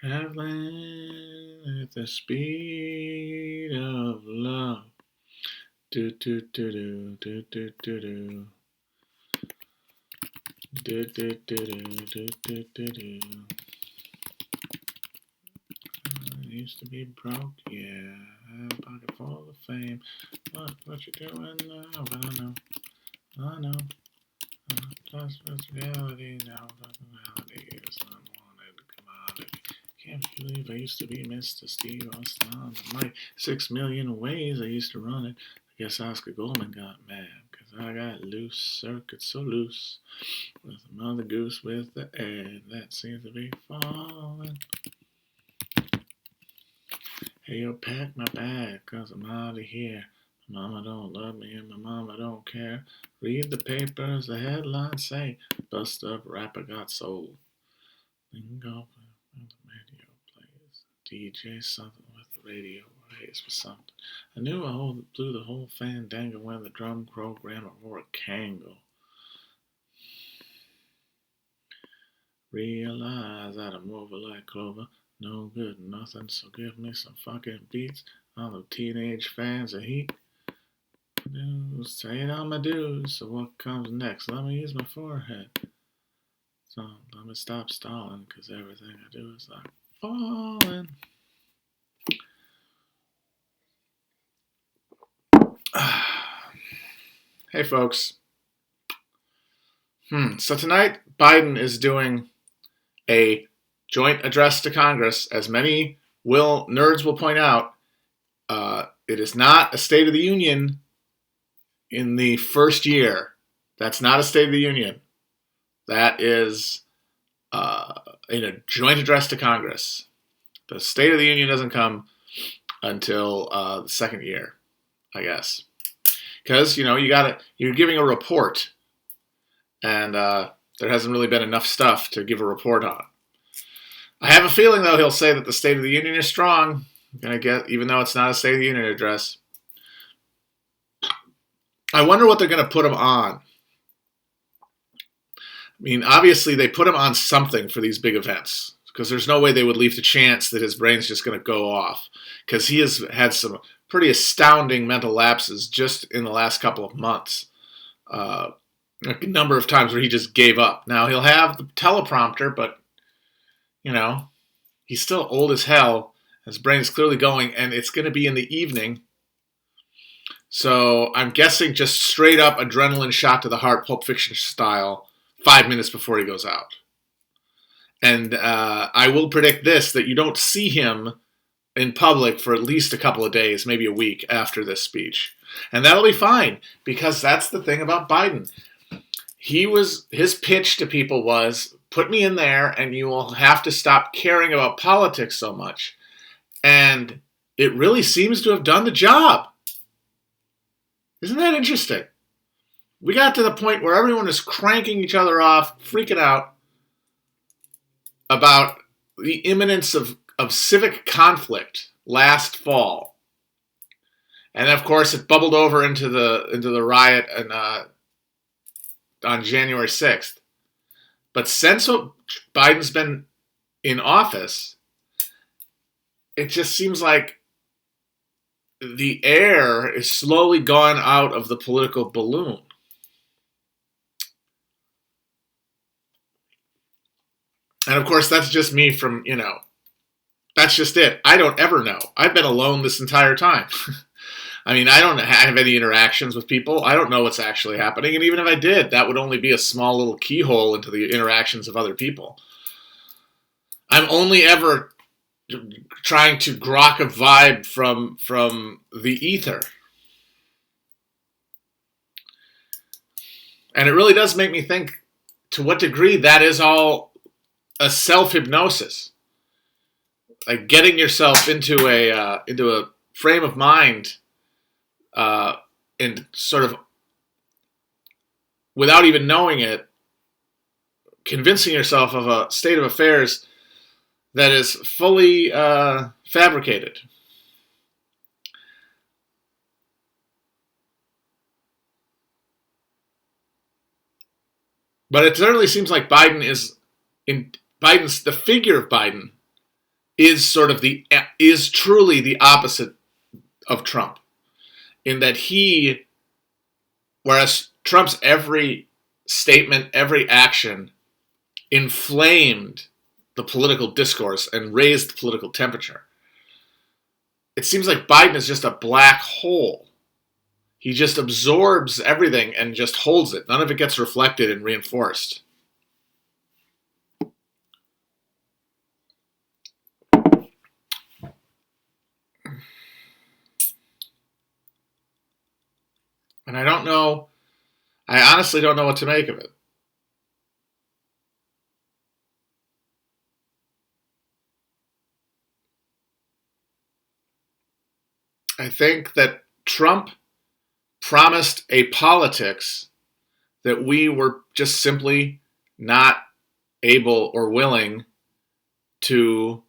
Traveling at the speed of love. Do do do do do do do do. Do do do do do do do. I used to be broke, yeah. I have a pocket full of fame. What you doing now? But I know. That's reality now. Reality is unwanted commodity. Can't believe I used to be Mr. Steve Austin on the mic. 6 million ways I used to run it. I guess Oscar Goldman got mad because I got loose, circuits so loose. With a mother goose with the egg that seems to be falling. Hey, yo, pack my bag, cause I'm out of here. My mama don't love me and my mama don't care. Read the papers, the headlines say, bust up rapper got sold. Lingo, the radio plays. DJ something with the radio raised for something. I knew I blew the whole fandango when the drum programmer wore a Kango. Realize that I'm over like clover. No good, nothing, so give me some fucking beats. All the teenage fans of heat. Dudes, saying all my dues, so what comes next? Let me use my forehead. So let me stop stalling, cause everything I do is like falling. Hey folks. So tonight, Biden is doing a joint address to Congress. As many nerds will point out, it is not a State of the Union in the first year. That's not a State of the Union. That is in a joint address to Congress. The State of the Union doesn't come until the second year, I guess, because you're giving a report, and there hasn't really been enough stuff to give a report on. I have a feeling, though, he'll say that the State of the Union is strong. Even though it's not a State of the Union address. I wonder what they're going to put him on. I mean, obviously, they put him on something for these big events, because there's no way they would leave the chance that his brain's just going to go off, because he has had some pretty astounding mental lapses just in the last couple of months. A number of times where he just gave up. Now, he'll have the teleprompter, but, he's still old as hell. His brain is clearly going, and it's going to be in the evening. So I'm guessing just straight up adrenaline shot to the heart, Pulp Fiction style, 5 minutes before he goes out. And I will predict this, that you don't see him in public for at least a couple of days, maybe a week after this speech. And that'll be fine, because that's the thing about Biden. His pitch to people was, put me in there and you will have to stop caring about politics so much. And it really seems to have done the job. Isn't that interesting? We got to the point where everyone is cranking each other off, freaking out about the imminence of civic conflict last fall. And of course, it bubbled over into the riot on January 6th. But since Biden's been in office, it just seems like the air is slowly gone out of the political balloon. And of course, that's just me from, that's just it. I don't ever know. I've been alone this entire time. I mean, I don't have any interactions with people. I don't know what's actually happening. And even if I did, that would only be a small little keyhole into the interactions of other people. I'm only ever trying to grok a vibe from the ether. And it really does make me think to what degree that is all a self-hypnosis. Like getting yourself into a frame of mind and sort of, without even knowing it, convincing yourself of a state of affairs that is fully fabricated. But it certainly seems like the figure of Biden is truly the opposite of Trump, in that whereas Trump's every statement, every action inflamed the political discourse and raised the political temperature. It seems like Biden is just a black hole. He just absorbs everything and just holds it. None of it gets reflected and reinforced. And I honestly don't know what to make of it. I think that Trump promised a politics that we were just simply not able or willing to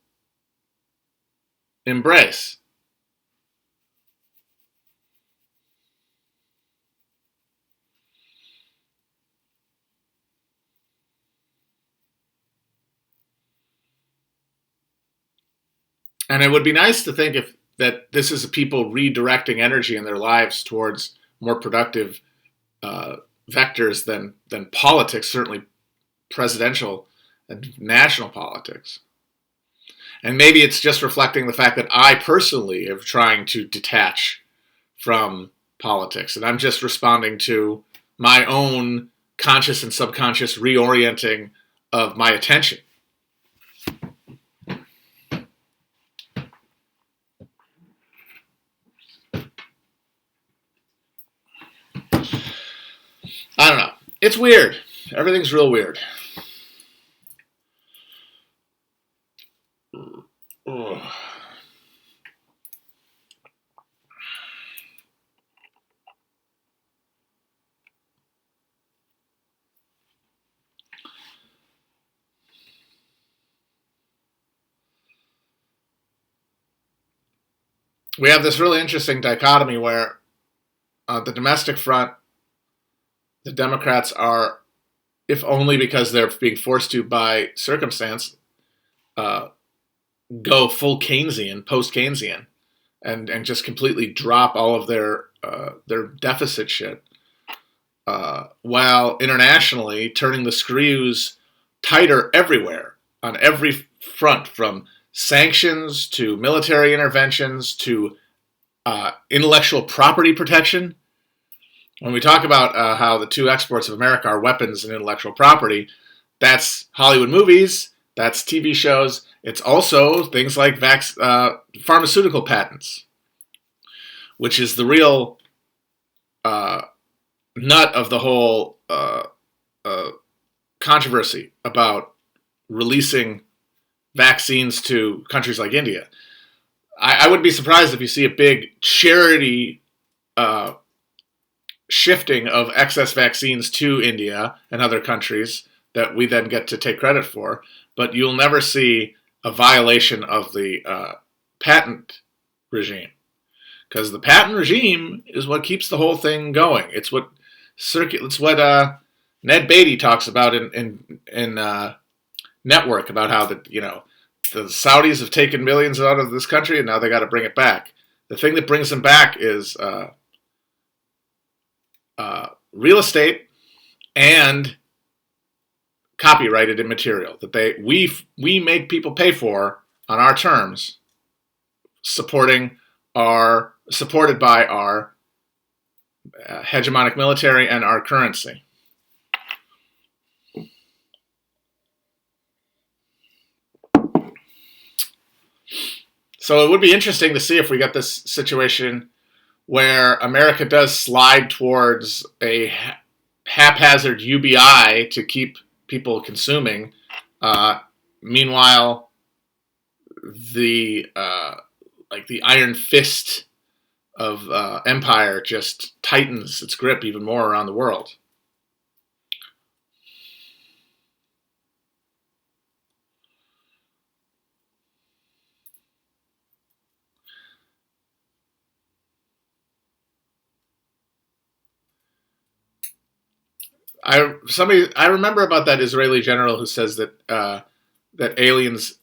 embrace. And it would be nice to think that this is people redirecting energy in their lives towards more productive vectors than politics, certainly presidential and national politics. And maybe it's just reflecting the fact that I personally am trying to detach from politics, and I'm just responding to my own conscious and subconscious reorienting of my attention. I don't know. It's weird. Everything's real weird. Ugh. We have this really interesting dichotomy where the domestic front, the Democrats are, if only because they're being forced to by circumstance, go full Keynesian, post-Keynesian, and just completely drop all of their deficit shit, while internationally turning the screws tighter everywhere on every front, from sanctions to military interventions to intellectual property protection. When we talk about how the two exports of America are weapons and intellectual property, that's Hollywood movies, that's TV shows. It's also things like pharmaceutical patents, which is the real nut of the whole controversy about releasing vaccines to countries like India. I wouldn't be surprised if you see a big charity shifting of excess vaccines to India and other countries that we then get to take credit for, but you'll never see a violation of the patent regime, because the patent regime is what keeps the whole thing going. It's what Ned Beatty talks about in Network, about how the Saudis have taken millions out of this country and now they got to bring it back. The thing that brings them back is real estate and copyrighted material that we make people pay for on our terms, supported by our hegemonic military and our currency. So it would be interesting to see if we get this situation where America does slide towards a haphazard UBI to keep people consuming. Meanwhile, the iron fist of empire just tightens its grip even more around the world. I remember about that Israeli general who says that that aliens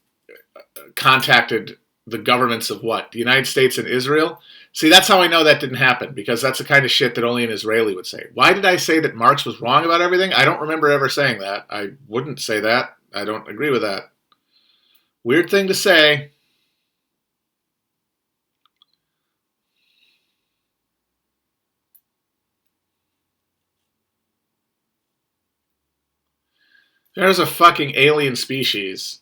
contacted the governments of what? The United States and Israel? See, that's how I know that didn't happen, because that's the kind of shit that only an Israeli would say. Why did I say that Marx was wrong about everything? I don't remember ever saying that. I wouldn't say that. I don't agree with that. Weird thing to say. There's a fucking alien species.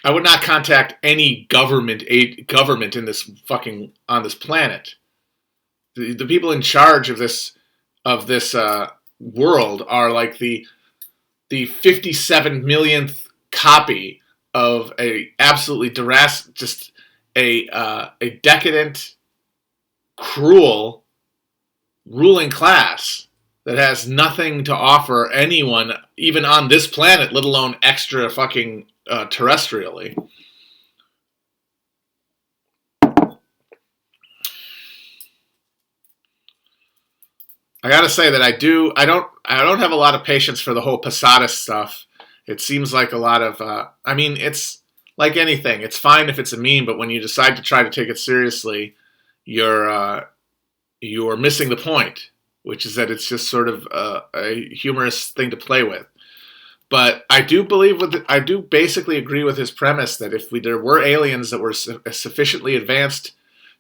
I would not contact any government in this fucking on this planet. The people in charge of this world are like the 57 millionth copy of a absolutely just a decadent, cruel ruling class that has nothing to offer anyone, even on this planet, let alone extra fucking terrestrially. I gotta say that I don't have a lot of patience for the whole Posadist stuff. It seems like a lot of, I mean, it's like anything. It's fine if it's a meme, but when you decide to try to take it seriously, you're missing the point, which is that it's just sort of a humorous thing to play with. But I do basically agree with his premise that if there were aliens that were sufficiently advanced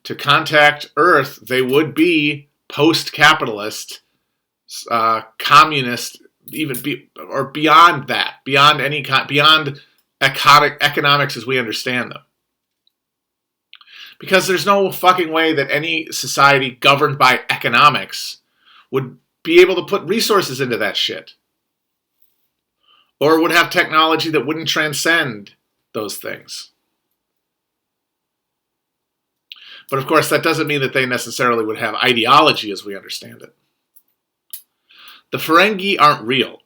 to contact Earth, they would be post-capitalist, communist, or beyond that, beyond economics as we understand them. Because there's no fucking way that any society governed by economics would be able to put resources into that shit. Or would have technology that wouldn't transcend those things. But of course, that doesn't mean that they necessarily would have ideology as we understand it. The Ferengi aren't real.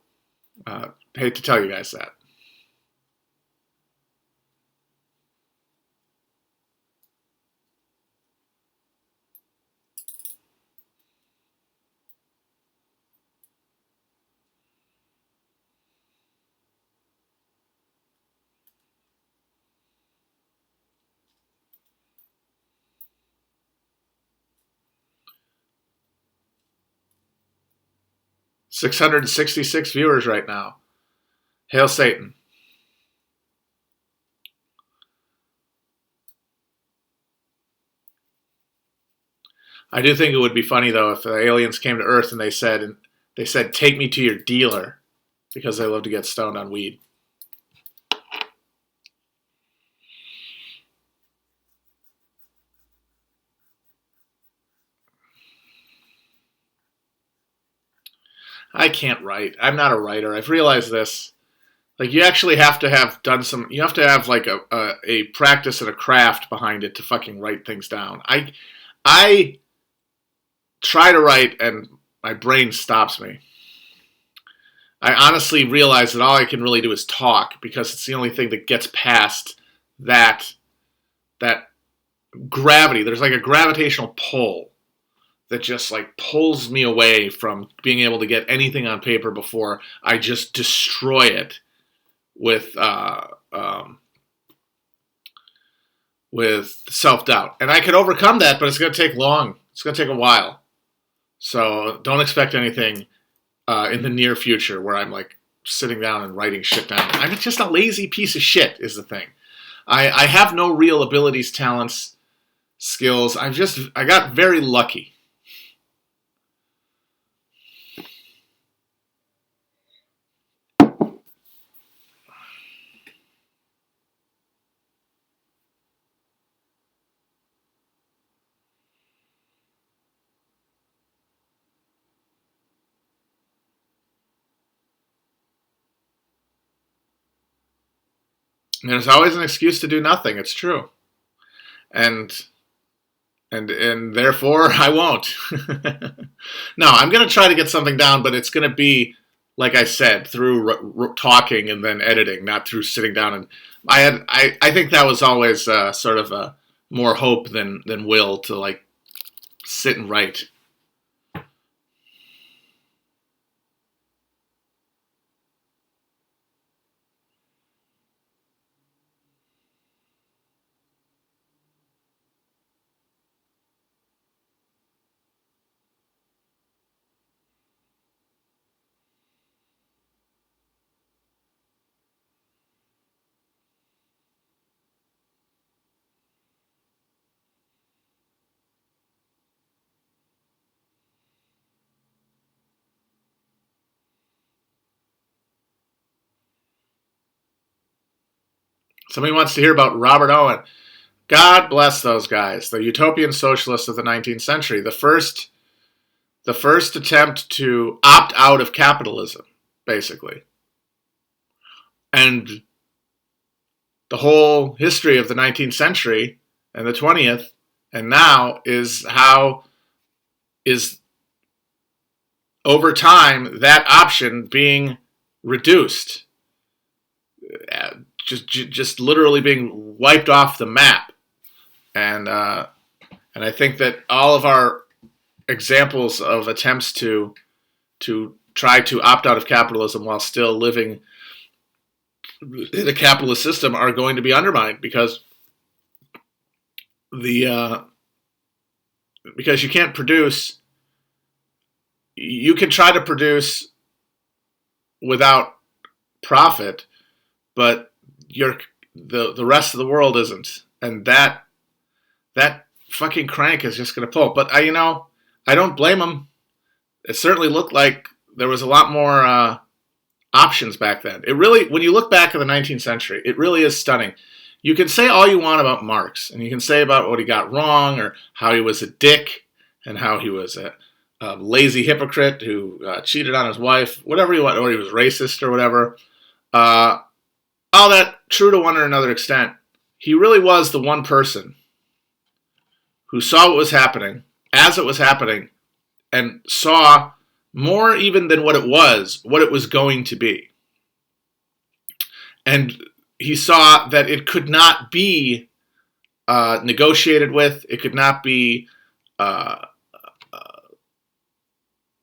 Hate to tell you guys that. $666 viewers right now. Hail Satan. I do think it would be funny though if the aliens came to Earth and they said, "Take me to your dealer," because they love to get stoned on weed. I can't write. I'm not a writer. I've realized this. Like, you actually have to have done some. You have to have like a practice and a craft behind it to fucking write things down. I try to write and my brain stops me. I honestly realize that all I can really do is talk, because it's the only thing that gets past that gravity. There's like a gravitational pull that just like pulls me away from being able to get anything on paper before I just destroy it with self-doubt. And I could overcome that, but it's going to take long. It's going to take a while. So don't expect anything in the near future where I'm like sitting down and writing shit down. I'm just a lazy piece of shit is the thing. I have no real abilities, talents, skills. I got very lucky. There's always an excuse to do nothing. It's true, and therefore I won't. No, I'm gonna try to get something down, but it's gonna be, like I said, through talking and then editing, not through sitting down. And I think that was always sort of a more hope than will to like sit and write. Somebody wants to hear about Robert Owen. God bless those guys, the utopian socialists of the 19th century. The first attempt to opt out of capitalism, basically. And the whole history of the 19th century and the 20th and now is how is over time that option being reduced, just literally being wiped off the map. And I think that all of our examples of attempts to try to opt out of capitalism while still living in a capitalist system are going to be undermined because because you can't produce. You can try to produce without profit, but the rest of the world isn't, and that fucking crank is just going to pull. But I don't blame them. It certainly looked like there was a lot more options back then. It really, when you look back at the 19th century, it really is stunning. You can say all you want about Marx, and you can say about what he got wrong, or how he was a dick, and how he was a lazy hypocrite who cheated on his wife, whatever you want, or he was racist or whatever. All that true to one or another extent. He really was the one person who saw what was happening as it was happening, and saw more even than what it was going to be. And he saw that it could not be negotiated with, it could not be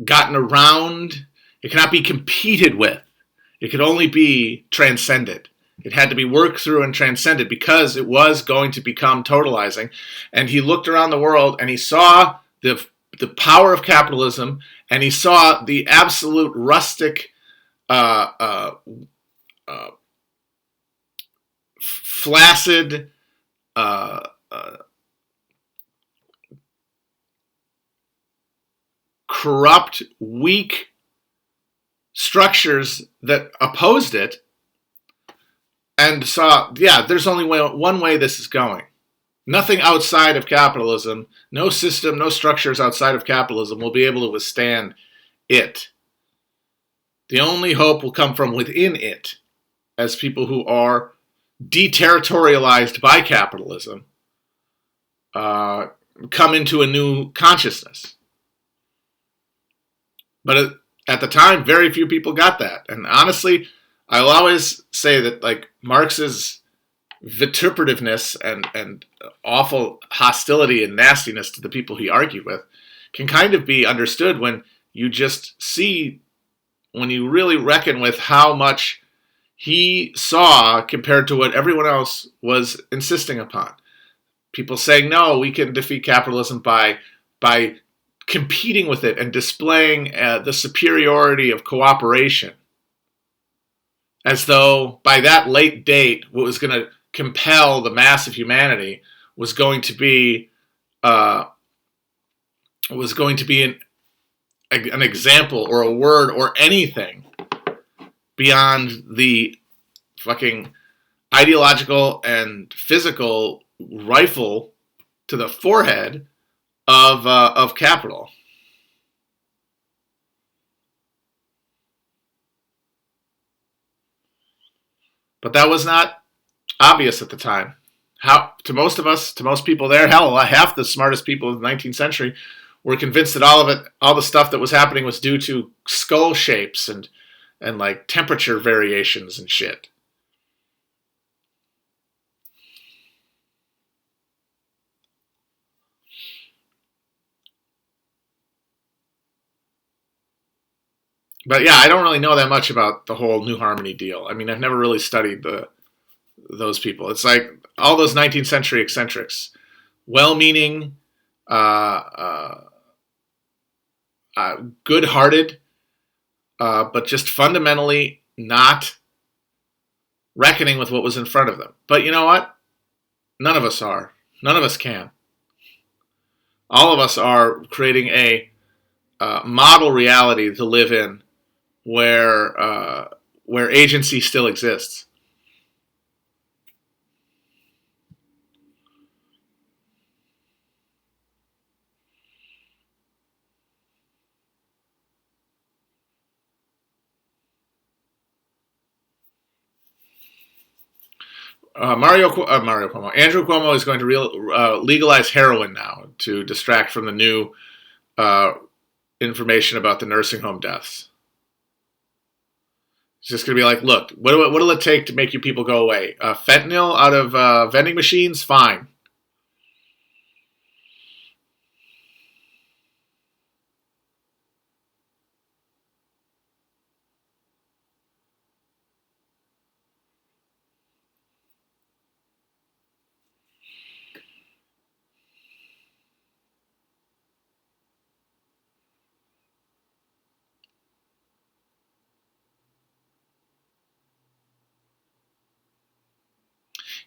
gotten around, it cannot be competed with. It could only be transcended. It had to be worked through and transcended because it was going to become totalizing. And he looked around the world and he saw the power of capitalism, and he saw the absolute rustic, flaccid, corrupt, weak structures that opposed it, and saw, there's only one way this is going. Nothing outside of capitalism, no system, no structures outside of capitalism will be able to withstand it. The only hope will come from within it, as people who are deterritorialized by capitalism come into a new consciousness. But at the time, very few people got that. And honestly, I'll always say that, like, Marx's vituperativeness and awful hostility and nastiness to the people he argued with can kind of be understood when you just see, when you really reckon with how much he saw compared to what everyone else was insisting upon. People saying, no, we can defeat capitalism by competing with it and displaying the superiority of cooperation. As though by that late date, what was going to compel the mass of humanity was going to be an example or a word or anything beyond the fucking ideological and physical rifle to the forehead of capital. But that was not obvious at the time. How, to most of us, to most people there, hell, half the smartest people of the 19th century were convinced that all the stuff that was happening was due to skull shapes and like temperature variations and shit. But yeah, I don't really know that much about the whole New Harmony deal. I mean, I've never really studied those people. It's like all those 19th century eccentrics, well-meaning, good-hearted, but just fundamentally not reckoning with what was in front of them. But you know what? None of us are. None of us can. All of us are creating a model reality to live in where agency still exists. Andrew Cuomo is going to legalize heroin now to distract from the new information about the nursing home deaths. It's just going to be like, look, what'll it take to make you people go away? Fentanyl out of vending machines? Fine.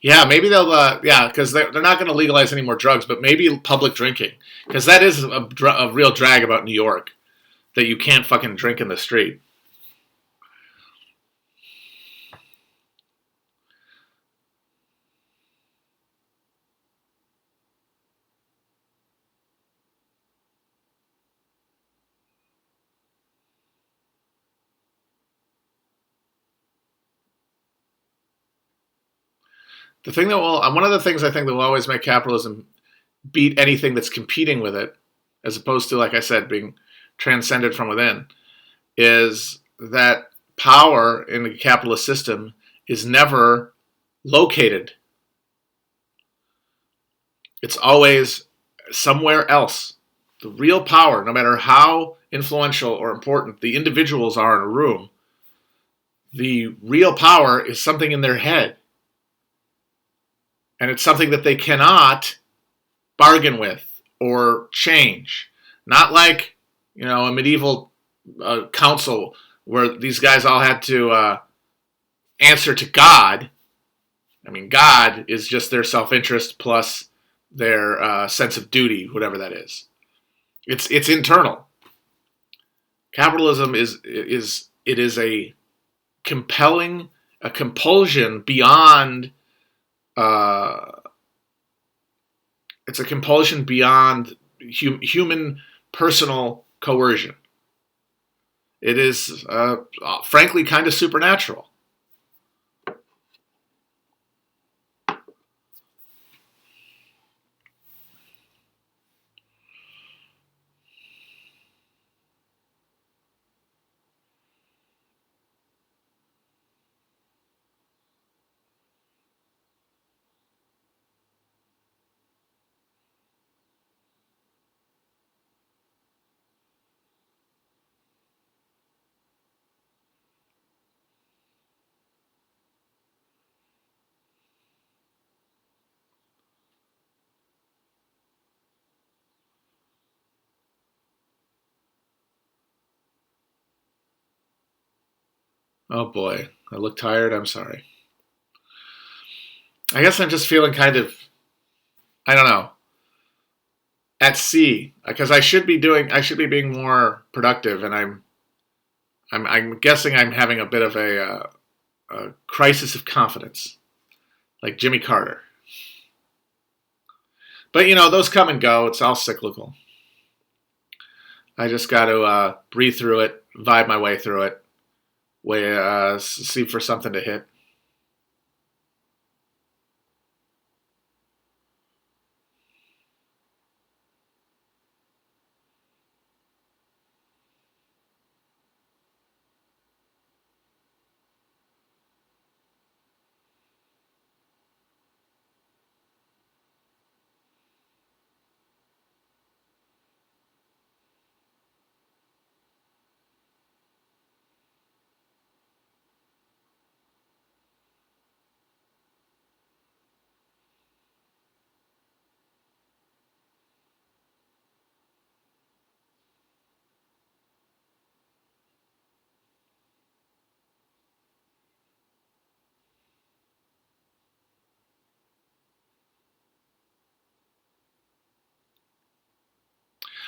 Yeah, maybe they'll, because they're not going to legalize any more drugs, but maybe public drinking. Because that is a real drag about New York, that you can't fucking drink in the street. One of the things I think that will always make capitalism beat anything that's competing with it, as opposed to, like I said, being transcended from within, is that power in the capitalist system is never located. It's always somewhere else. The real power, no matter how influential or important the individuals are in a room, the real power is something in their head. And it's something that they cannot bargain with or change. Not like, a medieval council where these guys all had to answer to God. I mean, God is just their self-interest plus their sense of duty, whatever that is. It's internal. Capitalism is a compulsion beyond. It's a compulsion beyond human personal coercion. It is, frankly, kind of supernatural. Oh boy, I look tired. I'm sorry. I guess I'm just feeling kind of, I don't know, at sea because I should be being more productive, and I'm guessing I'm having a bit of a crisis of confidence, like Jimmy Carter. But those come and go. It's all cyclical. I just got to breathe through it, vibe my way through it, see for something to hit.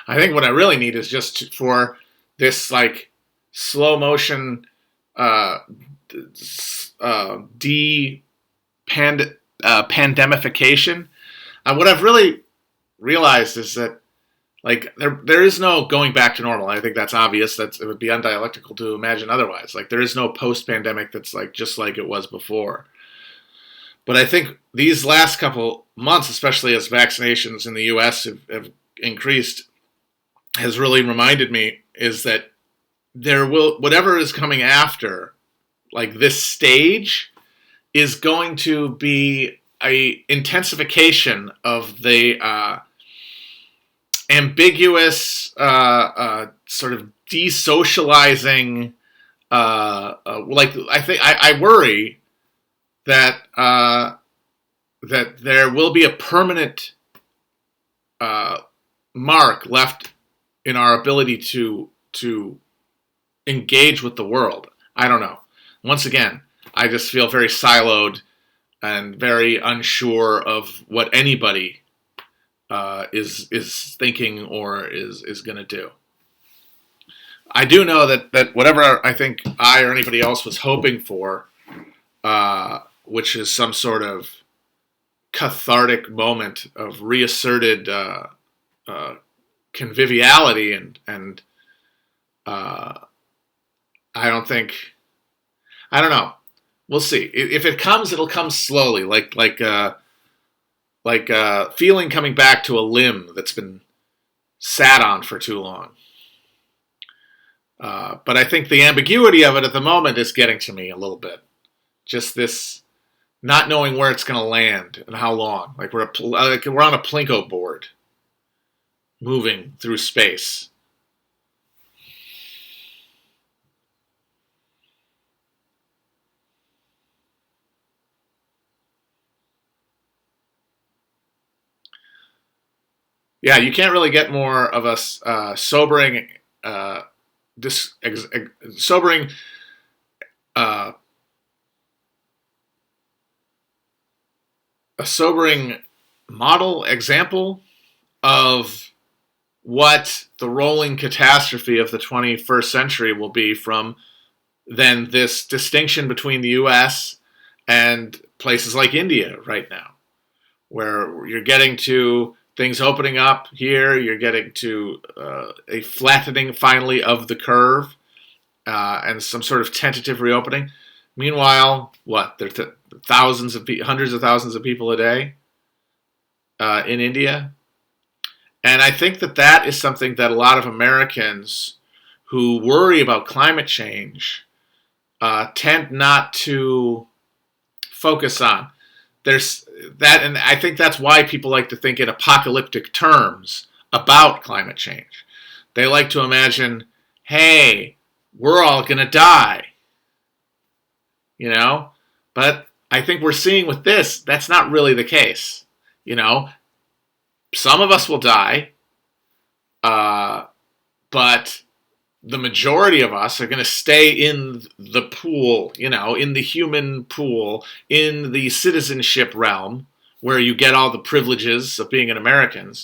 I think what I really need is just for this like slow motion pandemification. What I've really realized is that like there is no going back to normal. I think that's obvious. It would be undialectical to imagine otherwise. Like there is no post pandemic that's like just like it was before. But I think these last couple months, especially as vaccinations in the U.S. have increased, has really reminded me is that whatever is coming after, like this stage, is going to be a intensification of the ambiguous, sort of desocializing. Like I worry that that there will be a permanent mark left in our ability to engage with the world. I don't know. Once again, I just feel very siloed and very unsure of what anybody is thinking or is going to do. I do know that whatever I think I or anybody else was hoping for, which is some sort of cathartic moment of reasserted conviviality and I don't know. We'll see. If it comes, it'll come slowly, like feeling coming back to a limb that's been sat on for too long. But I think the ambiguity of it at the moment is getting to me a little bit. Just this not knowing where it's going to land and how long. Like we're on a Plinko board moving through space. Yeah, you can't really get more of a sobering, sobering a sobering model example of what the rolling catastrophe of the 21st century will be from then this distinction between the U.S. and places like India right now, where you're getting to things opening up here, you're getting to a flattening finally of the curve and some sort of tentative reopening. Meanwhile, there's hundreds of thousands of people a day in India. And I think that is something that a lot of Americans who worry about climate change tend not to focus on. There's that, and I think that's why people like to think in apocalyptic terms about climate change. They like to imagine, hey, we're all going to die. You know? But I think we're seeing with this, that's not really the case. You know? Some of us will die, but the majority of us are going to stay in the pool, you know, in the human pool, in the citizenship realm, where you get all the privileges of being an American.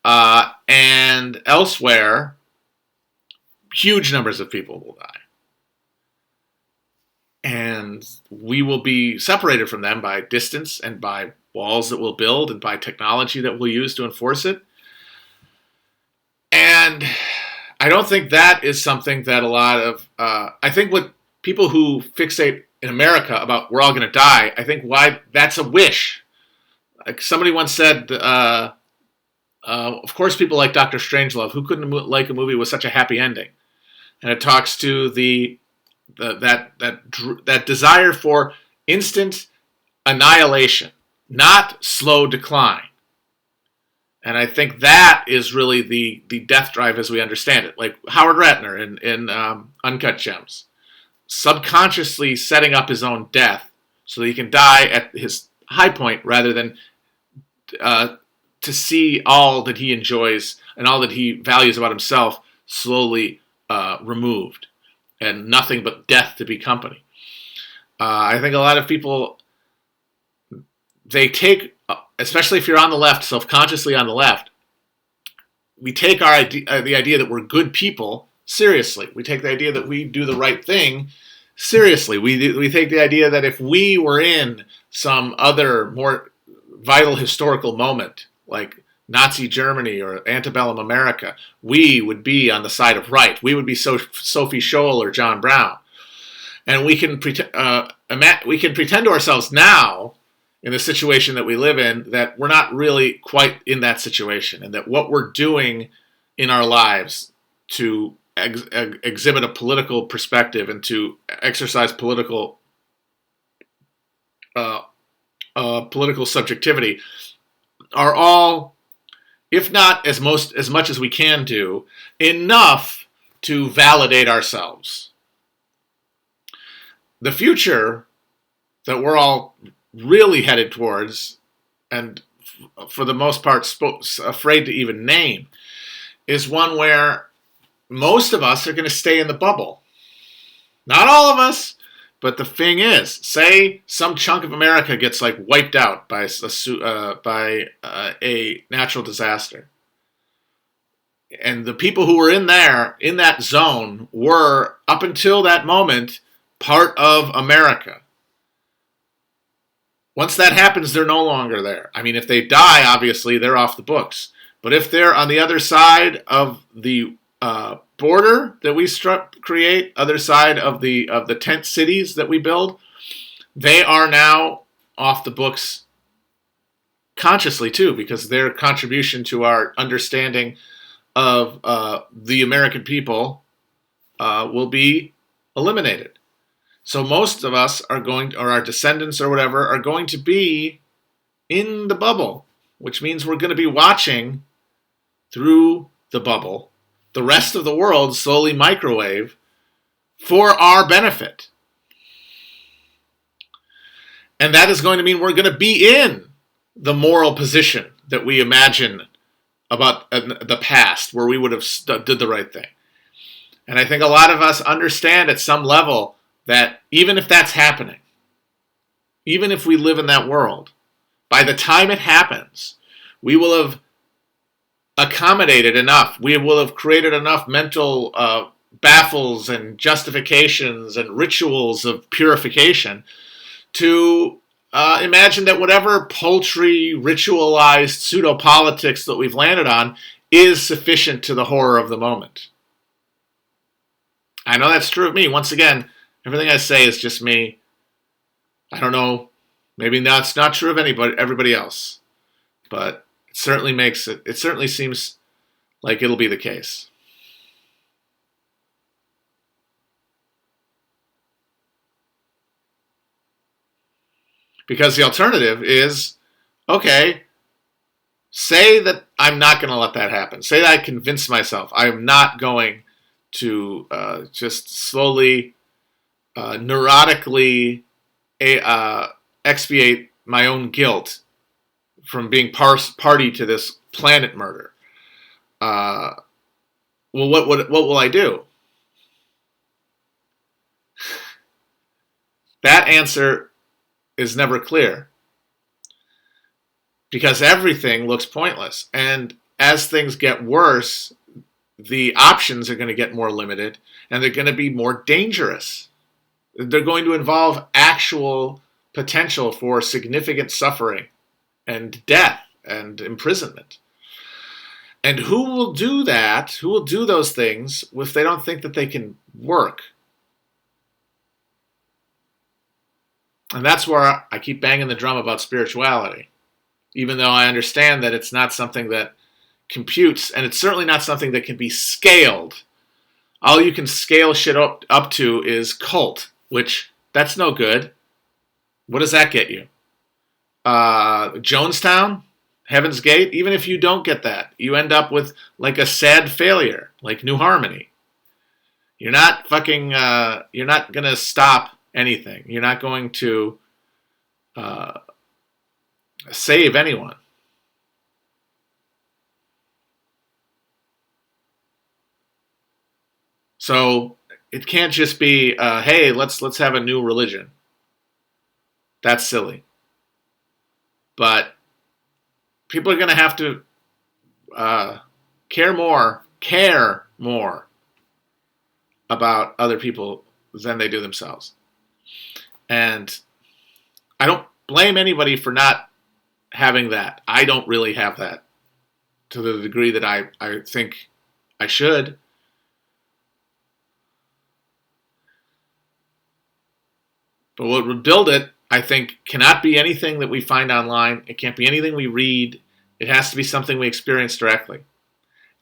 And elsewhere, huge numbers of people will die. And we will be separated from them by distance and by walls that we'll build and by technology that we'll use to enforce it. And I don't think that is something that a lot of, I think what people who fixate in America about we're all going to die, I think why that's a wish. Like somebody once said, of course people like Dr. Strangelove. Who couldn't like a movie with such a happy ending? And it talks to that desire for instant annihilation, not slow decline. And I think that is really the death drive as we understand it. Like Howard Ratner in Uncut Gems, subconsciously setting up his own death so that he can die at his high point rather than to see all that he enjoys and all that he values about himself slowly removed and nothing but death to be company. I think a lot of people, they take, especially if you're on the left, self-consciously on the left, we take the idea that we're good people seriously. We take the idea that we do the right thing seriously. We take the idea that if we were in some other more vital historical moment, like Nazi Germany or antebellum America, we would be on the side of right. We would be Sophie Scholl or John Brown. And we can pretend to ourselves now, in the situation that we live in, that we're not really quite in that situation, and that what we're doing in our lives to exhibit a political perspective and to exercise political subjectivity are all, if not as much as we can do, enough to validate ourselves. The future that we're all really headed towards, and for the most part afraid to even name, is one where most of us are going to stay in the bubble. Not all of us, but the thing is, say some chunk of America gets like wiped out by a natural disaster, and the people who were in that zone were, up until that moment, part of America. Once that happens, they're no longer there. I mean, if they die, obviously, they're off the books. But if they're on the other side of the border that we create, other side of the tent cities that we build, they are now off the books consciously too, because their contribution to our understanding of the American people will be eliminated. So most of us are going, or our descendants or whatever, are going to be in the bubble, which means we're going to be watching through the bubble the rest of the world slowly microwave for our benefit. And that is going to mean we're going to be in the moral position that we imagine about the past, where we would have did the right thing. And I think a lot of us understand at some level that even if that's happening, even if we live in that world, by the time it happens, we will have accommodated enough. We will have created enough mental baffles and justifications and rituals of purification to imagine that whatever paltry, ritualized pseudo-politics that we've landed on is sufficient to the horror of the moment. I know that's true of me. Once again, everything I say is just me. I don't know. Maybe that's not true of everybody else. But it certainly seems like it'll be the case. Because the alternative is, okay, say that I'm not going to let that happen. Say that I convince myself I am not going to just slowly, neurotically expiate my own guilt from being party to this planet murder. Well, what will I do? That answer is never clear, because everything looks pointless. And as things get worse, the options are going to get more limited, and they're going to be more dangerous. They're going to involve actual potential for significant suffering and death and imprisonment. And who will do that? Who will do those things if they don't think that they can work? And that's where I keep banging the drum about spirituality, even though I understand that it's not something that computes, and it's certainly not something that can be scaled. All you can scale shit up to is cult, which, that's no good. What does that get you? Jonestown? Heaven's Gate? Even if you don't get that, you end up with like a sad failure, like New Harmony. You're not you're not going to stop anything. You're not going to save anyone. So it can't just be, hey, let's have a new religion. That's silly. But people are going to have to care more about other people than they do themselves. And I don't blame anybody for not having that. I don't really have that to the degree that I think I should. But what would build it, I think, cannot be anything that we find online. It can't be anything we read. It has to be something we experience directly.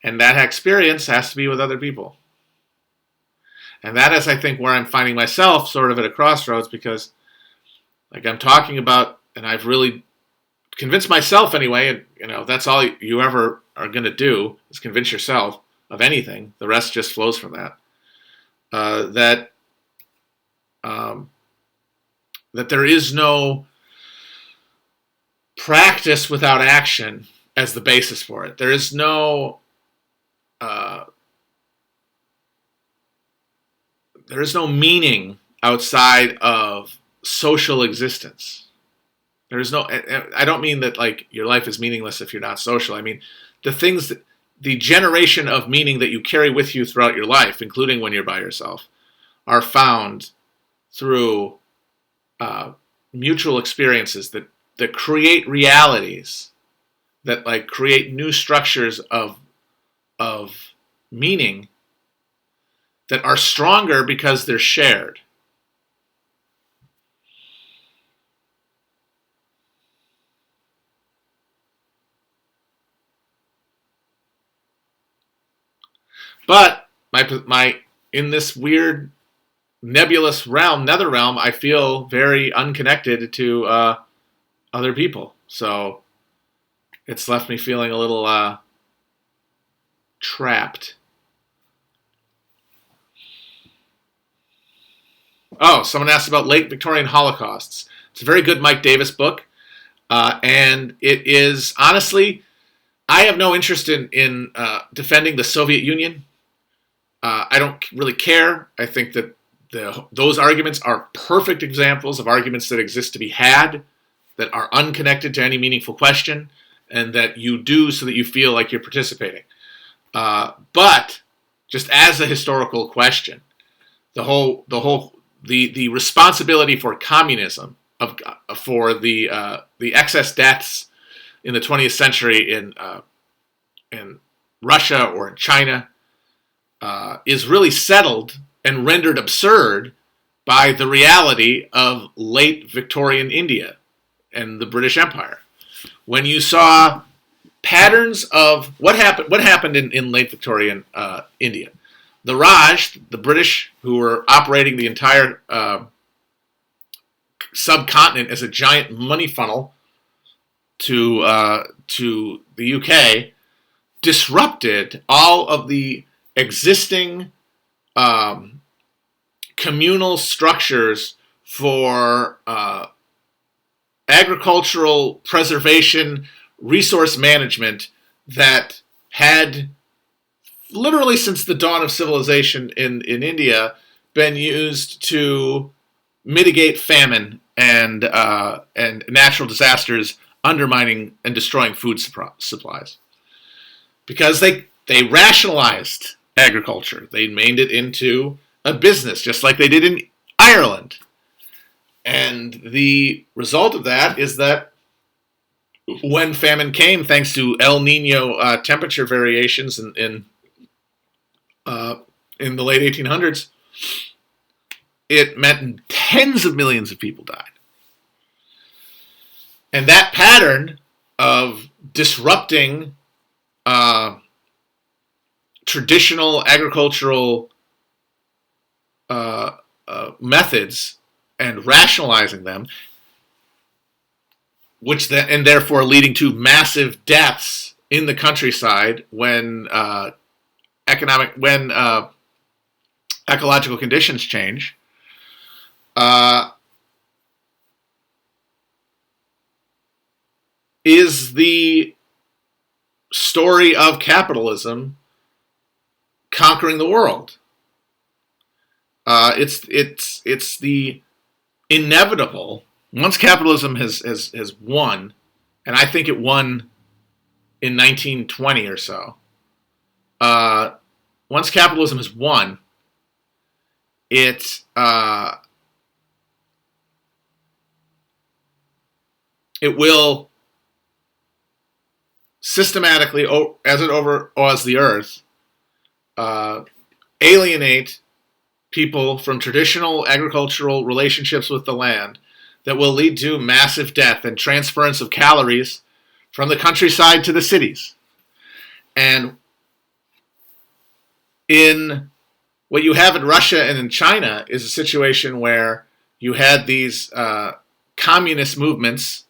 And that experience has to be with other people. And that is, I think, where I'm finding myself sort of at a crossroads, because like I'm talking about, and I've really convinced myself anyway, and you know, that's all you ever are going to do is convince yourself of anything. The rest just flows from that. That there is no practice without action as the basis for it. There is no meaning outside of social existence. There is no. I don't mean that like your life is meaningless if you're not social. I mean the things that, the generation of meaning that you carry with you throughout your life, including when you're by yourself, are found through mutual experiences that create realities, that like create new structures of meaning that are stronger because they're shared. But my in this weird nebulous realm, nether realm, I feel very unconnected to other people. So it's left me feeling a little trapped. Oh, someone asked about late Victorian Holocausts. It's a very good Mike Davis book. And it is, honestly, I have no interest in defending the Soviet Union. I don't really care. I think that those arguments are perfect examples of arguments that exist to be had, that are unconnected to any meaningful question, and that you do so that you feel like you're participating. But just as a historical question, the responsibility for communism, for the excess deaths in the 20th century in Russia or in China, is really settled and rendered absurd by the reality of late Victorian India and the British Empire. When you saw patterns of what happened in late Victorian India, the Raj, the British, who were operating the entire subcontinent as a giant money funnel to the UK, disrupted all of the existing communal structures for agricultural preservation, resource management that had literally since the dawn of civilization in India been used to mitigate famine and natural disasters undermining and destroying food supplies. Because they rationalized agriculture. They made it into a business, just like they did in Ireland. And the result of that is that when famine came, thanks to El Nino temperature variations in the late 1800s, it meant tens of millions of people died. And that pattern of disrupting traditional agricultural methods and rationalizing them, and therefore leading to massive deaths in the countryside when ecological conditions change, is the story of capitalism conquering the world. It's the inevitable. Once capitalism has won, and I think it won in 1920 or so. Once capitalism has won, it will systematically, as it overawes the earth, alienate people from traditional agricultural relationships with the land that will lead to massive death and transference of calories from the countryside to the cities. And in what you have in Russia and in China is a situation where you had these communist movements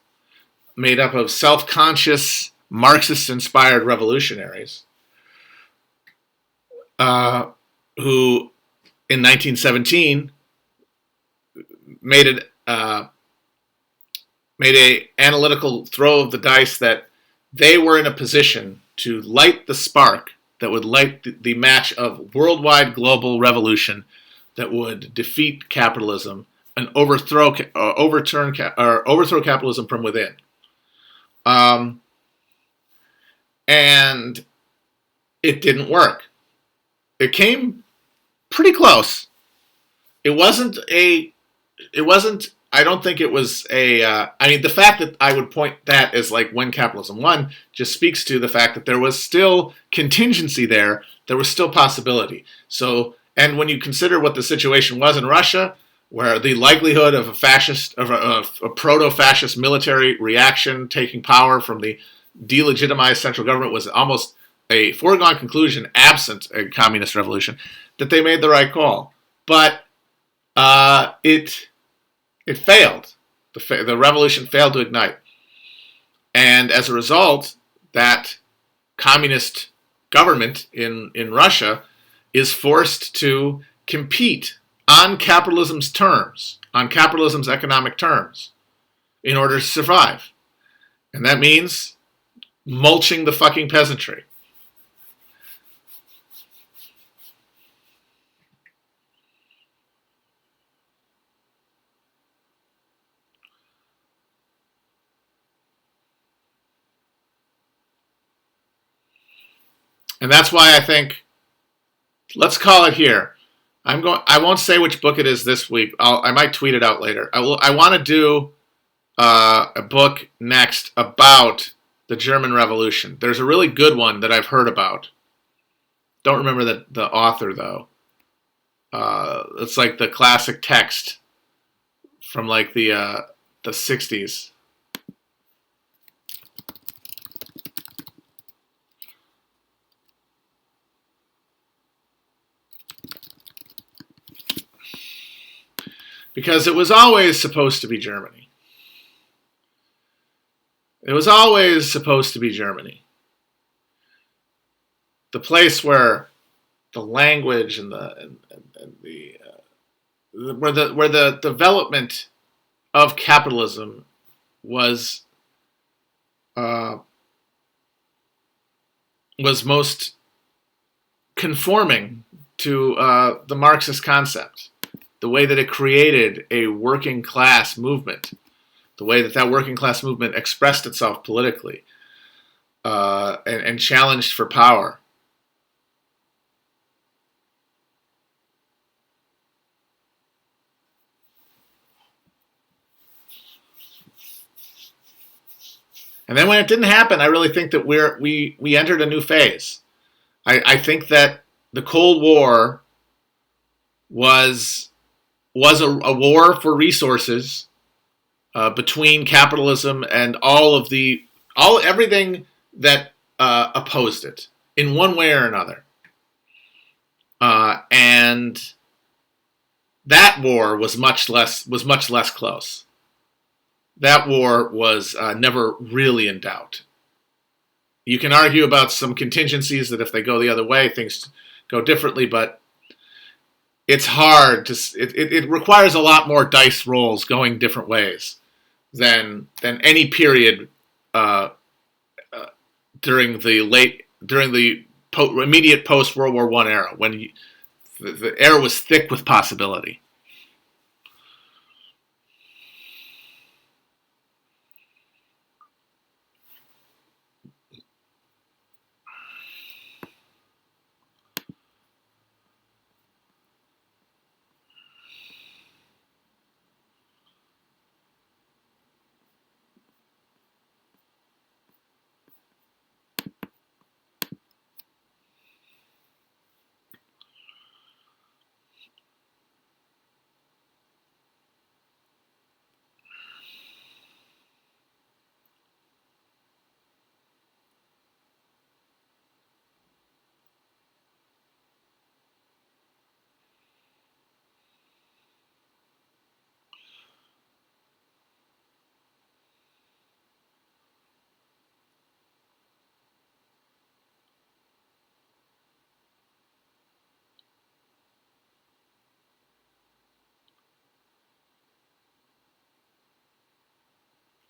made up of self-conscious, Marxist-inspired revolutionaries who, in 1917, made a analytical throw of the dice that they were in a position to light the spark that would light the match of worldwide global revolution that would defeat capitalism and overthrow capitalism from within. And it didn't work. It came pretty close. It wasn't. I don't think it was I mean, the fact that I would point that as like when capitalism won just speaks to the fact that there was still contingency there. There was still possibility. So, and when you consider what the situation was in Russia, where the likelihood of a proto-fascist military reaction taking power from the delegitimized central government was almost a foregone conclusion, absent a communist revolution, that they made the right call. But it failed. The revolution failed to ignite. And as a result, that communist government in Russia is forced to compete on capitalism's terms, on capitalism's economic terms, in order to survive. And that means mulching the fucking peasantry. And that's why I think, let's call it here. I won't say which book it is this week. I might tweet it out later. I want to do a book next about the German Revolution. There's a really good one that I've heard about. Don't remember the author though. It's like the classic text from like the 60s. Because it was always supposed to be Germany. It was always supposed to be Germany. The place where the language and where the development of capitalism was most conforming to the Marxist concept. The way that it created a working class movement, the way that working class movement expressed itself politically and challenged for power. And then when it didn't happen, I really think that we entered a new phase. I think that the Cold War was a war for resources between capitalism and everything that opposed it in one way or another. And that war was much less close. That war was never really in doubt. You can argue about some contingencies that if they go the other way, things go differently, but it's hard to. It requires a lot more dice rolls going different ways than any period during the immediate post World War I era, when the air was thick with possibility.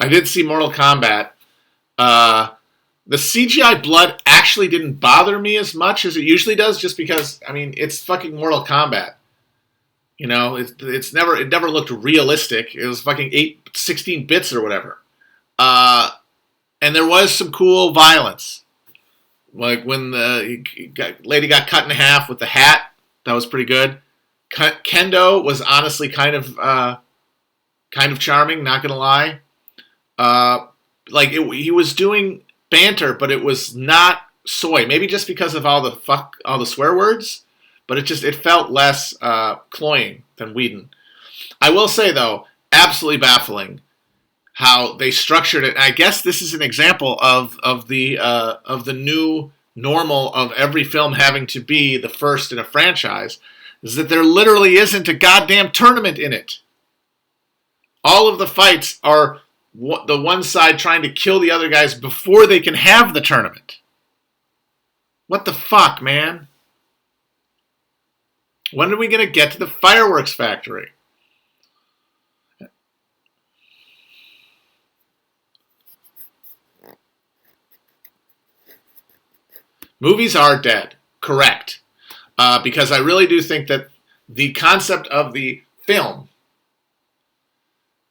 I did see Mortal Kombat. The CGI blood actually didn't bother me as much as it usually does, just because, I mean, it's fucking Mortal Kombat. You know, it never looked realistic. It was fucking 16 bits or whatever. And there was some cool violence. Like when the lady got cut in half with the hat. That was pretty good. Kendo was honestly kind of charming, not gonna lie. He was doing banter, but it was not soy. Maybe just because of all the swear words, but it felt less cloying than Whedon. I will say though, absolutely baffling how they structured it. And I guess this is an example of the new normal of every film having to be the first in a franchise, is that there literally isn't a goddamn tournament in it. All of the fights are the one side trying to kill the other guys before they can have the tournament. What the fuck, man? When are we going to get to the fireworks factory? Movies are dead. Correct. Because I really do think that the concept of the film,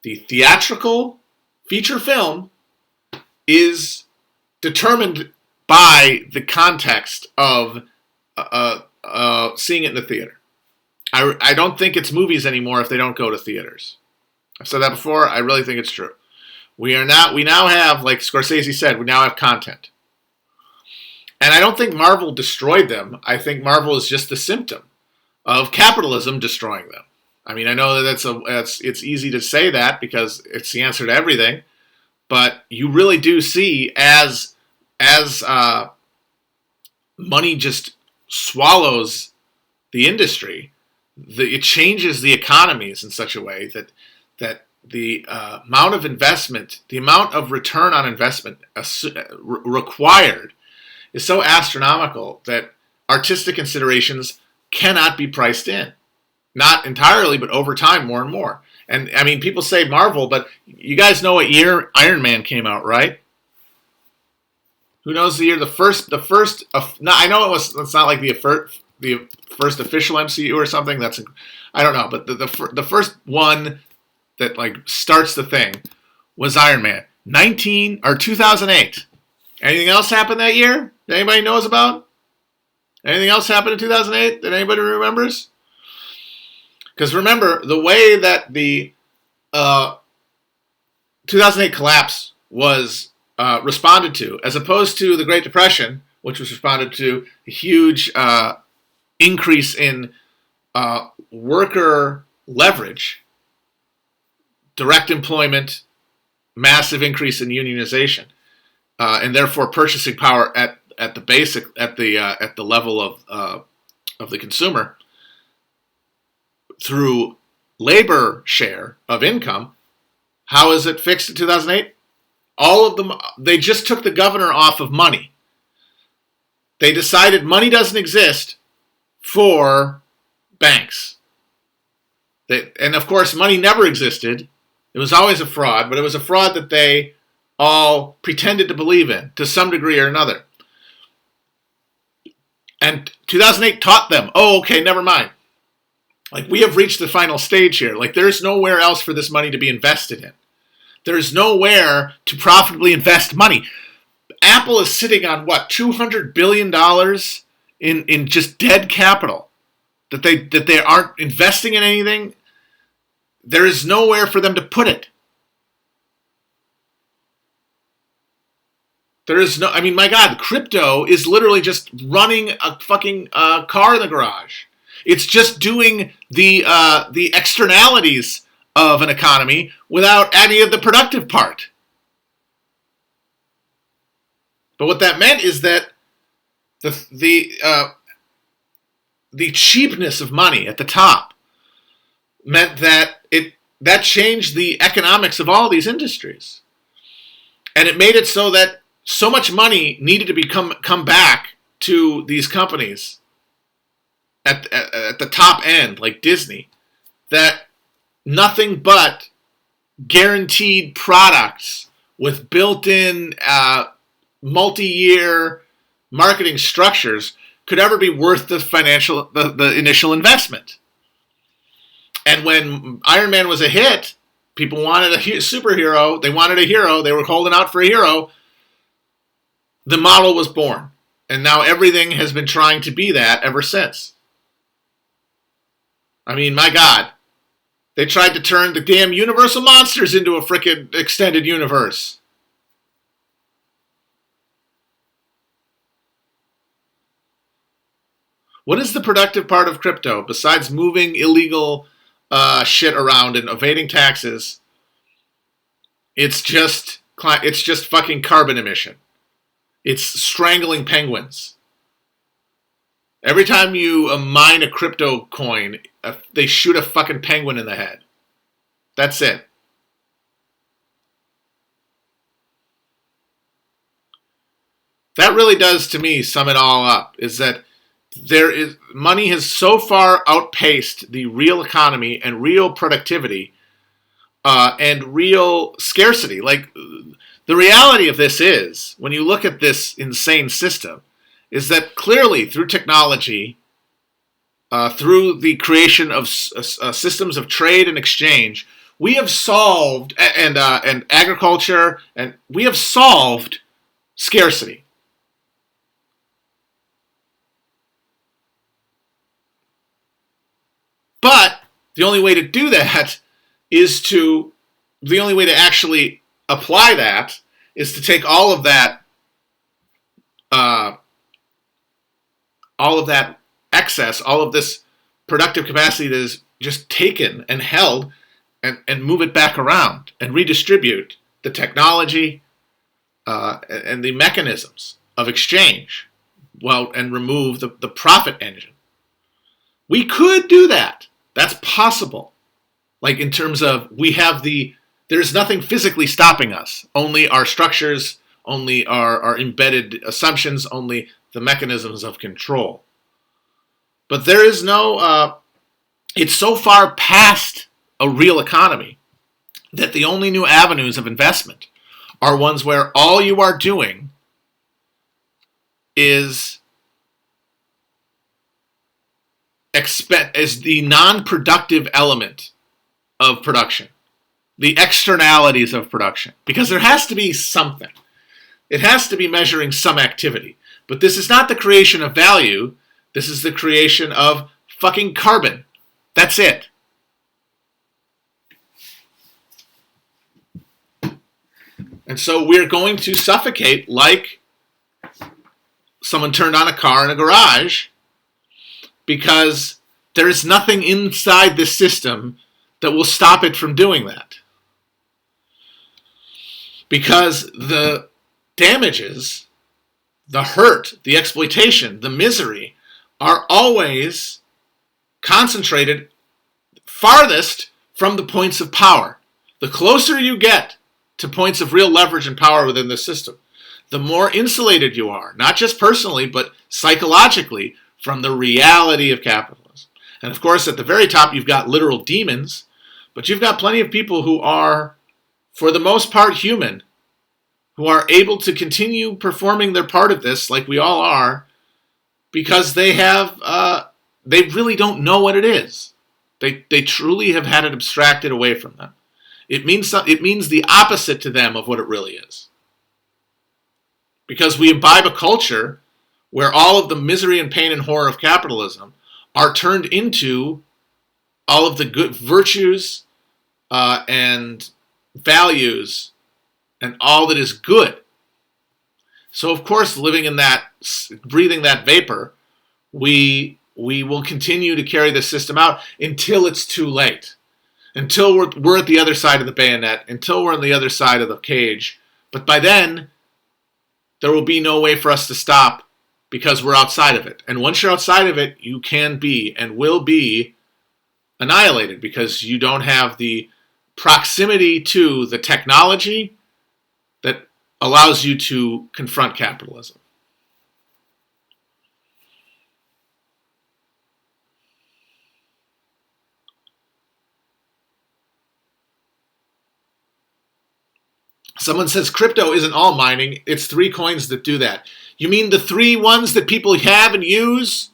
the theatrical feature film, is determined by the context of seeing it in the theater. I don't think it's movies anymore if they don't go to theaters. I've said that before. I really think it's true. We now have, like Scorsese said, we now have content. And I don't think Marvel destroyed them. I think Marvel is just a symptom of capitalism destroying them. I mean, I know that it's easy to say that because it's the answer to everything, but you really do see as money just swallows the industry, it changes the economies in such a way that the amount of investment, the amount of return on investment required is so astronomical that artistic considerations cannot be priced in. Not entirely, but over time, more and more. And I mean, people say Marvel, but you guys know what year Iron Man came out, right? Who knows the year? The first. No, I know it's not like the first official MCU or something. I don't know, but the first one that like starts the thing was Iron Man, 2008. Anything else happened that year that anybody knows about? Anything else happened in 2008 that anybody remembers? Because remember, the way that the 2008 collapse was responded to, as opposed to the Great Depression, which was responded to a huge increase in worker leverage, direct employment, massive increase in unionization, and therefore purchasing power at the level of the consumer through labor share of income. How is it fixed in 2008? All of them, they just took the governor off of money. They decided money doesn't exist for banks. And of course, money never existed. It was always a fraud, but it was a fraud that they all pretended to believe in to some degree or another. And 2008 taught them, oh, okay, never mind. Like, we have reached the final stage here. Like, there's nowhere else for this money to be invested in. There's nowhere to profitably invest money. Apple is sitting on, what, $200 billion in just dead capital that they aren't investing in anything. There is nowhere for them to put it. There is no, I mean, my God, crypto is literally just running a fucking car in the garage. It's just doing the externalities of an economy without any of the productive part. But what that meant is that the cheapness of money at the top meant that that changed the economics of all these industries, and it made it so that so much money needed to come back to these companies at the top end, like Disney, that nothing but guaranteed products with built-in multi-year marketing structures could ever be worth the initial investment. And when Iron Man was a hit, people wanted a superhero. They wanted a hero. They were holding out for a hero. The model was born. And now everything has been trying to be that ever since. I mean, my God. They tried to turn the damn Universal Monsters into a frickin' extended universe. What is the productive part of crypto besides moving illegal shit around and evading taxes? It's just fucking carbon emission. It's strangling penguins. Every time you mine a crypto coin, they shoot a fucking penguin in the head. That's it. That really does, to me, sum it all up, is that money has so far outpaced the real economy and real productivity and real scarcity. Like, the reality of this is, when you look at this insane system, is that clearly through technology, through the creation of systems of trade and exchange, we have solved, and agriculture, and we have solved scarcity. But the only way to do that the only way to actually apply that is to take all of that excess, all of this productive capacity that is just taken and held, and move it back around and redistribute the technology and the mechanisms of exchange, and remove the profit engine. We could do that. That's possible. Like, in terms of, there's nothing physically stopping us. Only our structures, only our embedded assumptions, only the mechanisms of control. But there is it's so far past a real economy that the only new avenues of investment are ones where all you are doing is the non-productive element of production, the externalities of production, because there has to be something. It has to be measuring some activity. But this is not the creation of value. This is the creation of fucking carbon. That's it. And so we're going to suffocate like someone turned on a car in a garage, because there is nothing inside the system that will stop it from doing that. Because the damages, the hurt, the exploitation, the misery are always concentrated farthest from the points of power. The closer you get to points of real leverage and power within the system, the more insulated you are, not just personally, but psychologically, from the reality of capitalism. And of course, at the very top, you've got literal demons, but you've got plenty of people who are, for the most part, human, who are able to continue performing their part of this, like we all are, because they really don't know what it is. They truly have had it abstracted away from them. It means the opposite to them of what it really is. Because we imbibe a culture where all of the misery and pain and horror of capitalism are turned into all of the good virtues and values and all that is good. So, of course, living in that, breathing that vapor, we will continue to carry the system out until it's too late. Until we're at the other side of the bayonet, until we're on the other side of the cage. But by then, there will be no way for us to stop, because we're outside of it. And once you're outside of it, you can be and will be annihilated, because you don't have the proximity to the technology that allows you to confront capitalism. Someone says crypto isn't all mining. It's 3 coins that do that. You mean the 3 ones that people have and use?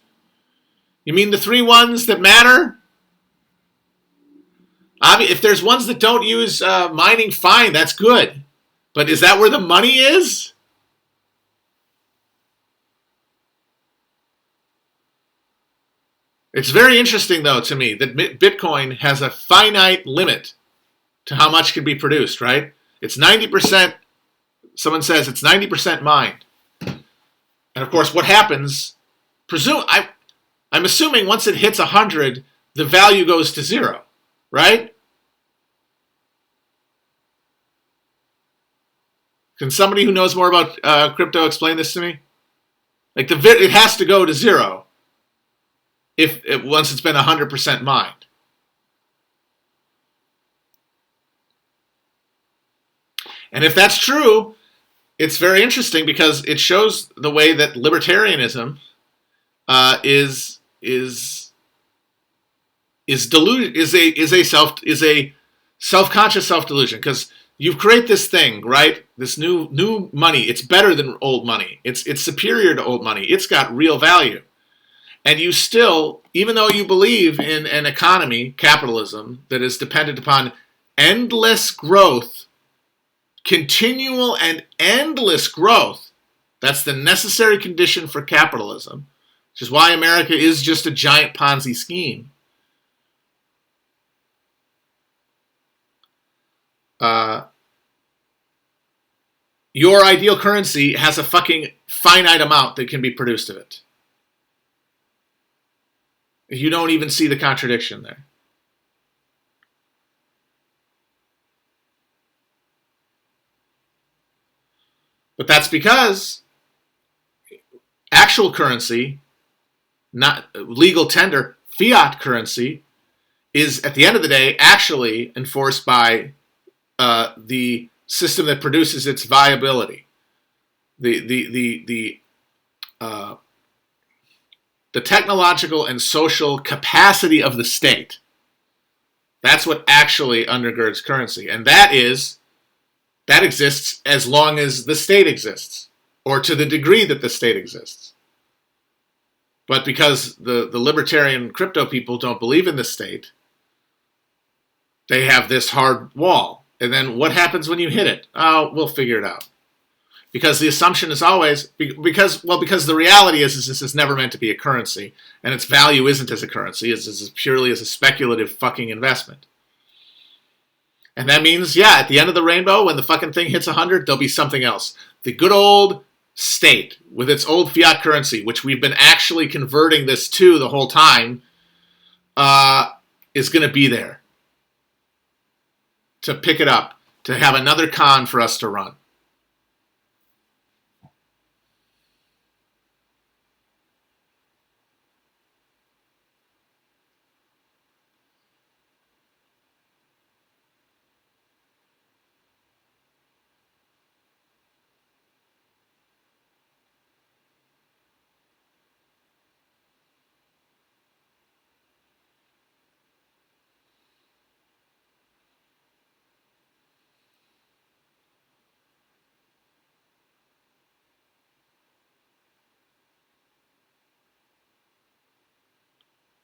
You mean the 3 ones that matter? I mean, if there's ones that don't use mining, fine, that's good. But is that where the money is? It's very interesting, though, to me, that Bitcoin has a finite limit to how much can be produced, right? It's 90%, someone says it's 90% mined. And of course, what happens, I'm assuming once it hits 100, the value goes to 0, right? Can somebody who knows more about crypto explain this to me? Like it has to go to 0 once it's been 100% mined. And if that's true, it's very interesting because it shows the way that libertarianism is a self-conscious self-delusion, because you create this thing, right? This new money. It's better than old money. It's superior to old money. It's got real value. And you still, even though you believe in an economy, capitalism, that is dependent upon endless growth, continual and endless growth, that's the necessary condition for capitalism, which is why America is just a giant Ponzi scheme. Your ideal currency has a fucking finite amount that can be produced of it. You don't even see the contradiction there. But that's because actual currency, not legal tender, fiat currency, is at the end of the day actually enforced by the system that produces its viability. The technological and social capacity of the state. That's what actually undergirds currency. And that exists as long as the state exists, or to the degree that the state exists. But because the libertarian crypto people don't believe in the state, they have this hard wall. And then what happens when you hit it? Oh, we'll figure it out. Because the assumption is always, because the reality is this is never meant to be a currency, and its value isn't as a currency, it's purely as a speculative fucking investment. And that means, yeah, at the end of the rainbow, when the fucking thing hits 100, there'll be something else. The good old state, with its old fiat currency, which we've been actually converting this to the whole time, is going to be there to pick it up, to have another con for us to run.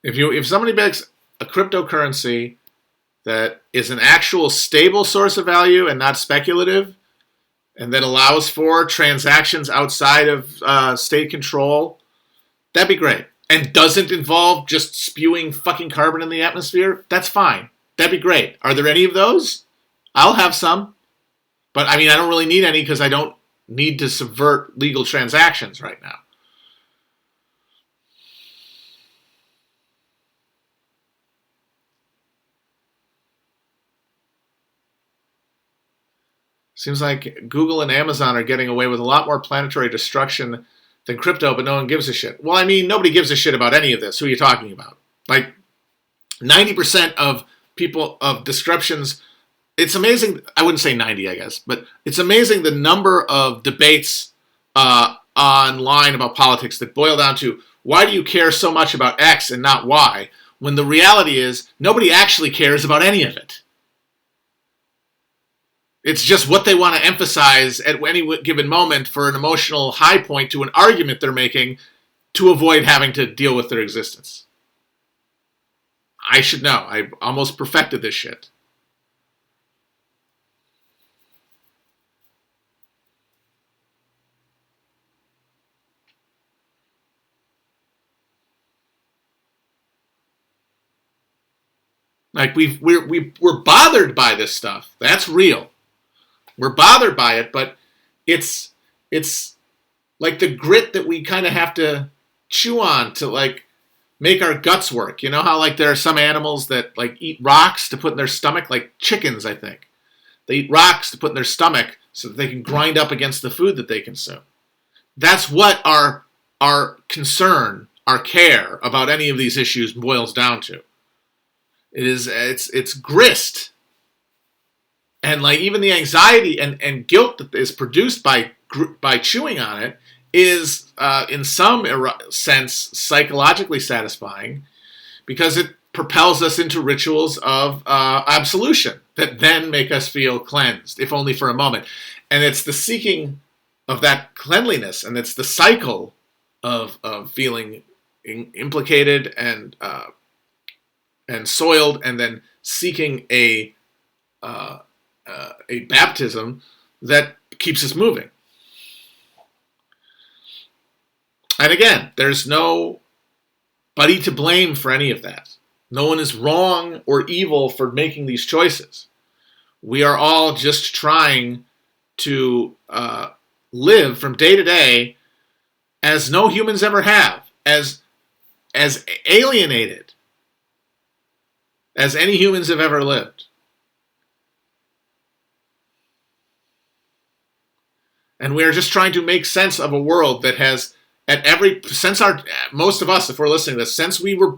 If somebody makes a cryptocurrency that is an actual stable source of value and not speculative, and that allows for transactions outside of state control, that'd be great. And doesn't involve just spewing fucking carbon in the atmosphere, that's fine. That'd be great. Are there any of those? I'll have some. But I mean, I don't really need any because I don't need to subvert legal transactions right now. Seems like Google and Amazon are getting away with a lot more planetary destruction than crypto, but no one gives a shit. Well, I mean, nobody gives a shit about any of this. Who are you talking about? Like, 90% of people, of descriptions, it's amazing. I wouldn't say 90, I guess, but it's amazing the number of debates online about politics that boil down to, why do you care so much about X and not Y? When the reality is, nobody actually cares about any of it. It's just what they want to emphasize at any given moment for an emotional high point to an argument they're making to avoid having to deal with their existence. I should know. I almost perfected this shit. Like we're bothered by this stuff. That's real. We're bothered by it, but it's like the grit that we kind of have to chew on to like make our guts work. You know how like there are some animals that like eat rocks to put in their stomach, like chickens, I think. They eat rocks to put in their stomach so that they can grind up against the food that they consume. That's what our concern, our care about any of these issues boils down to. It's grist. And like even the anxiety and guilt that is produced by chewing on it is in some sense psychologically satisfying because it propels us into rituals of absolution that then make us feel cleansed, if only for a moment. And it's the seeking of that cleanliness, and it's the cycle of feeling implicated and soiled, and then seeking a baptism that keeps us moving. And again, there's nobody to blame for any of that. No one is wrong or evil for making these choices. We are all just trying to live from day to day as no humans ever have, as alienated as any humans have ever lived. And we are just trying to make sense of a world that has, most of us, if we're listening to this, since we were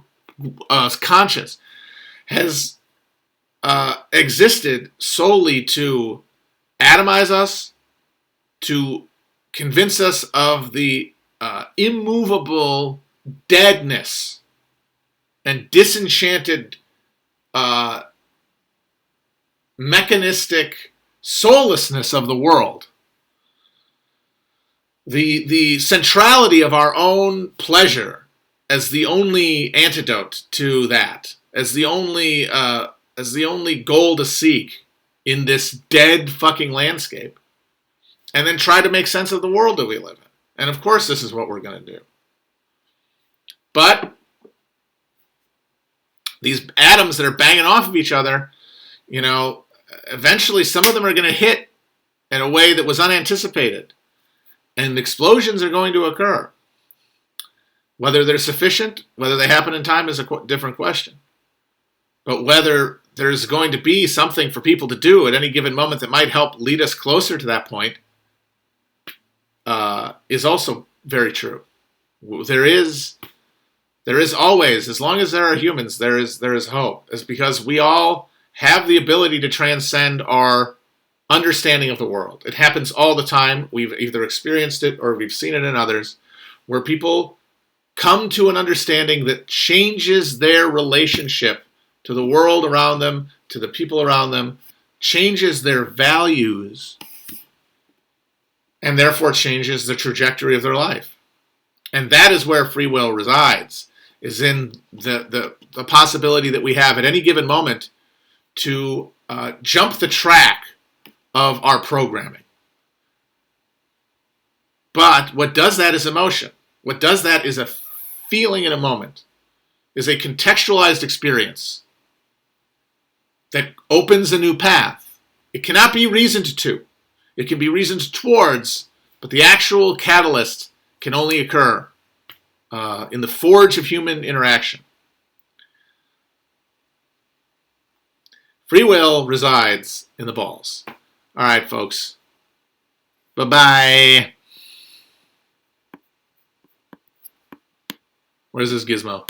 conscious, has existed solely to atomize us, to convince us of the immovable deadness and disenchanted mechanistic soullessness of the world. The centrality of our own pleasure as the only antidote to that, as the only goal to seek in this dead fucking landscape, and then try to make sense of the world that we live in. And of course, this is what we're going to do. But these atoms that are banging off of each other, you know, eventually some of them are going to hit in a way that was unanticipated. And explosions are going to occur. Whether they're sufficient, whether they happen in time is a different question. But whether there's going to be something for people to do at any given moment that might help lead us closer to that point is also very true. There is always, as long as there are humans, there is hope. It's because we all have the ability to transcend our understanding of the world. It happens all the time. We've either experienced it or we've seen it in others, where people come to an understanding that changes their relationship to the world around them, to the people around them, changes their values, and therefore changes the trajectory of their life. And that is where free will resides, is in the possibility that we have at any given moment to jump the track of our programming. But what does that is emotion. What does that is a feeling in a moment, is a contextualized experience that opens a new path. It cannot be reasoned to. It can be reasoned towards, but the actual catalyst can only occur in the forge of human interaction. Free will resides in the balls. All right, folks. Bye-bye. Where's this gizmo?